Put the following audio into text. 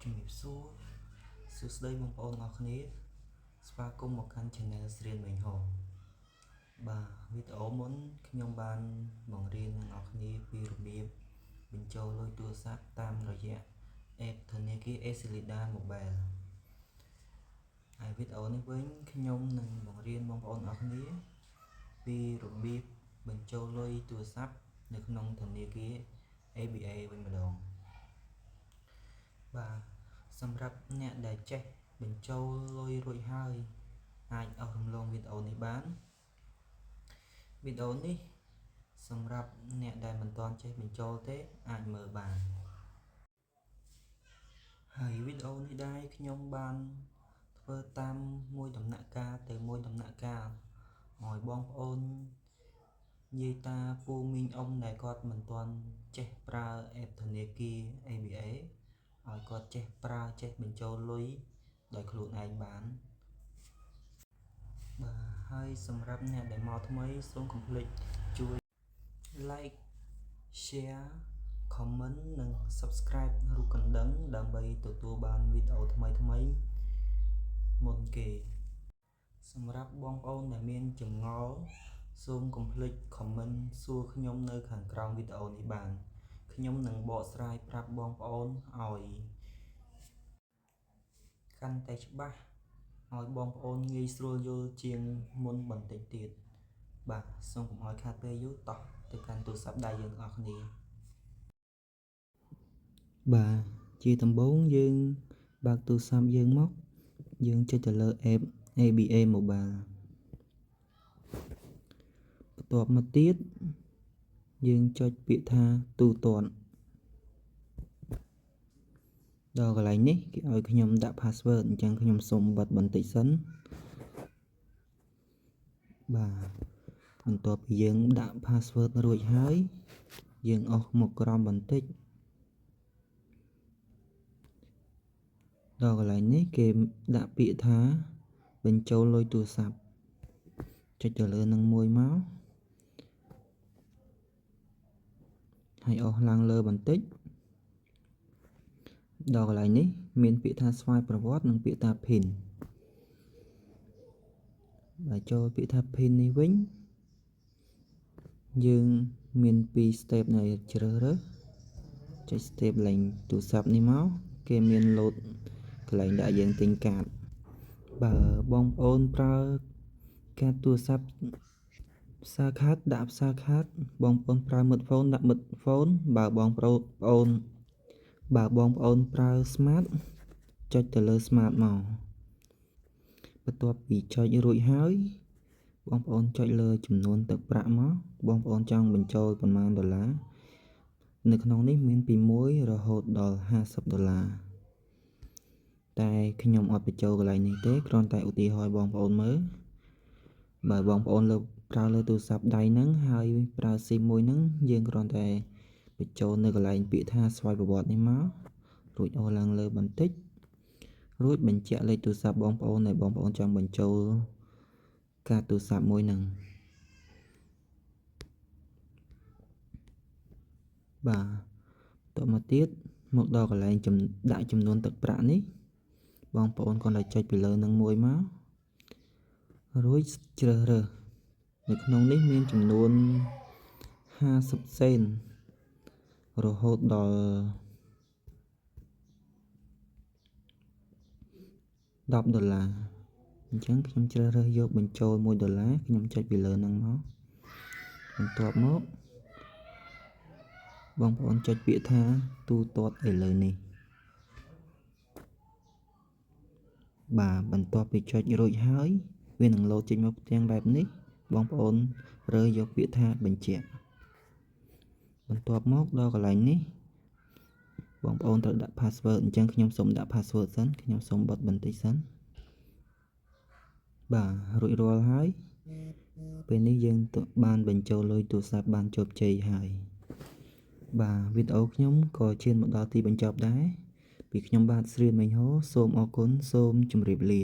ជំរាបសួរសួស្តីបងប្អូនអរគ្នាស្វាគមន៍មកកាន់ Channel ស្រៀនវិញហោបាទវីដេអូមុនខ្ញុំបានបង្រៀនអ្នកនរគ្នាពីរបៀបបញ្ចូលលុយទូរស័ព្ទតាមរយៈ App ធនាគារ Eslida Mobile ហើយវីដេអូនេះវិញខ្ញុំនឹងបង្រៀនបងប្អូនអរគ្នាពីរបៀបបញ្ចូលលុយទូរស័ព្ទនៅក្នុងធនាគារ ABA វិញម្ដងបាទសម្រាប់អ្នកដែលចេះបញ្ចូលលុយរួចហើយអាចអស់រំលងវីដេអូនេះបានវីដេអូនេះសម្រាប់អ្នកដែលមិនទាន់ចេះបញ្ចូលទេអាចមើលបានហើយវីដេអូនេះដែរខ្ញុំបានធ្វើតាមមួយដំណាក់កាលទៅមួយដំណាក់កាលឲ្យបងប្អូនយាយតាពូមីងអ៊ំដែលគាត់មិនទាន់ចេះប្រើ App ធនាគារ ABA ឲ្យគាត់ចេះប្រើចេះបញ្ចូលលុយដោយខ្លួនឯងបានបាទហើយសម្រាប់អ្នកដែលមកថ្មីសូមកុំភ្លេចជួយ like share comment និង subscribe រូបកណ្ដឹងដើម្បីទទួលបានវីដេអូថ្មីមុនគេសម្រាប់បងប្អូនដែលមានចម្ងល់សូមកុំភ្លេច comment សួរខ្ញុំនៅខាងក្រោមវីដេអូនេះបានខ្ញុំនឹងបកស្រាយប្រាប់បងប្អូនឲ្យកាន់តែច្បាស់ឲ្យបងប្អូនងាយស្រួលយល់ជាងមុនបន្តិចទៀតបាទសូមកុំឲ្យខាតពេលយូរតោះទៅកាន់ទូរស័ព្ទដៃយើងអស់គ្នាបាទជាដំបូងយើងបើកទូរស័ព្ទយើងមកយើងចុចទៅលើ App ABA Mobile បន្ទាប់មកទៀតយើងចុចពាក្យថាទូទាត់ដល់កន្លែងនេះគេឲ្យខ្ញុំដាក់ password អញ្ចឹងខ្ញុំសូមបិទបន្តិចសិនបាទបន្ទាប់ពីយើងដាក់ password រួចហើយយើងអុសមកក្រោមបន្តិចដល់កន្លែងនេះគេដាក់ពាក្យថាបញ្ចូលលុយទូរស័ព្ទចុចទៅលើនឹងមួយមកហើយអុសឡើងលើបន្តិចដល់កន្លែងនេះមានពាក្យថាស្វ័យប្រវត្តិនិងពាក្យថា PIN បើចូលពាក្យថា PIN នេះវិញយើងមាន2 step នៅជ្រើសរើសចុច step លេខទូរស័ព្ទនេះមកគេមាន load កន្លែងដាក់យើងទិញកាតបើបងប្អូនប្រើកាតទូរស័ព្ទផ្សារខាតដាក់ផ្សារខាតបងប្អូនប្រើមិត្តហ្វូនដាក់មិត្តហ្វូនបើបងប្អូនប្រើ smart ចុចទៅលើ smart មកបន្ទាប់ពីចុចរួចហើយបងប្អូនចុចលើចំនួនទឹកប្រាក់មកបងប្អូនចង់បញ្ចូលប៉ុន្មានដុល្លារនៅក្នុងនេះមានពី1រហូតដល់$50តែខ្ញុំអត់បញ្ចូលកន្លែងនេះទេគ្រាន់តែឧទាហរណ៍បងប្អូនមើលបើបងប្អូនប្រើលើទូរស័ព្ទដៃហ្នឹងហើយប្រើ SIM មួយហ្នឹងយើងគ្រាន់តែបញ្ចូលនៅកន្លែងពាក្យថាស្វ័យប្រវត្តិនេះមករួចអូសឡើងលើបន្តិចរួចបញ្ជាក់លេខទូរស័ព្ទបងប្អូនដែលបងប្អូនចង់បញ្ចូលកាតទូរស័ព្ទមួយហ្នឹងបាទតមកទៀតមកដល់កន្លែងដាក់ចំនួនទឹកប្រាក់នេះបងប្អូនគ្រាន់តែចុចពីលើនឹងមួយមករួចជ្រើសរើសនៅក្នុងនេះមានចំនួន50សេនរហូតដល់$10អញ្ចឹងខ្ញុំជ្រើសរើសយកបញ្ចូល$1ខ្ញុំចុចពីលើហ្នឹងមកបន្ទាប់មកបងប្អូនចុចពាក្យថាទូទាត់ឥឡូវនេះបាទបន្ទាប់ពីចុចរួចហើយវានឹងលោតចេញមកផ្ទាំងបែបនេះបងប្អូនរើសយកពាក្យថាបញ្ជាក់បន្ទាប់មកដល់កន្លែងនេះបងប្អូនត្រូវដាក់ password អញ្ចឹងខ្ញុំសូមដាក់ password សិនខ្ញុំសូមបិទបន្តិចសិនបាទរួចរាល់ហើយពេលនេះយើងបានបញ្ចូលលុយទូរស័ព្ទបានជោគជ័យហើយបាទវីដេអូខ្ញុំក៏ឈានមកដល់ទីបញ្ចប់ដែរពីខ្ញុំបាទស្រៀនមេងហូសូមអរគុណសូមជម្រាបលា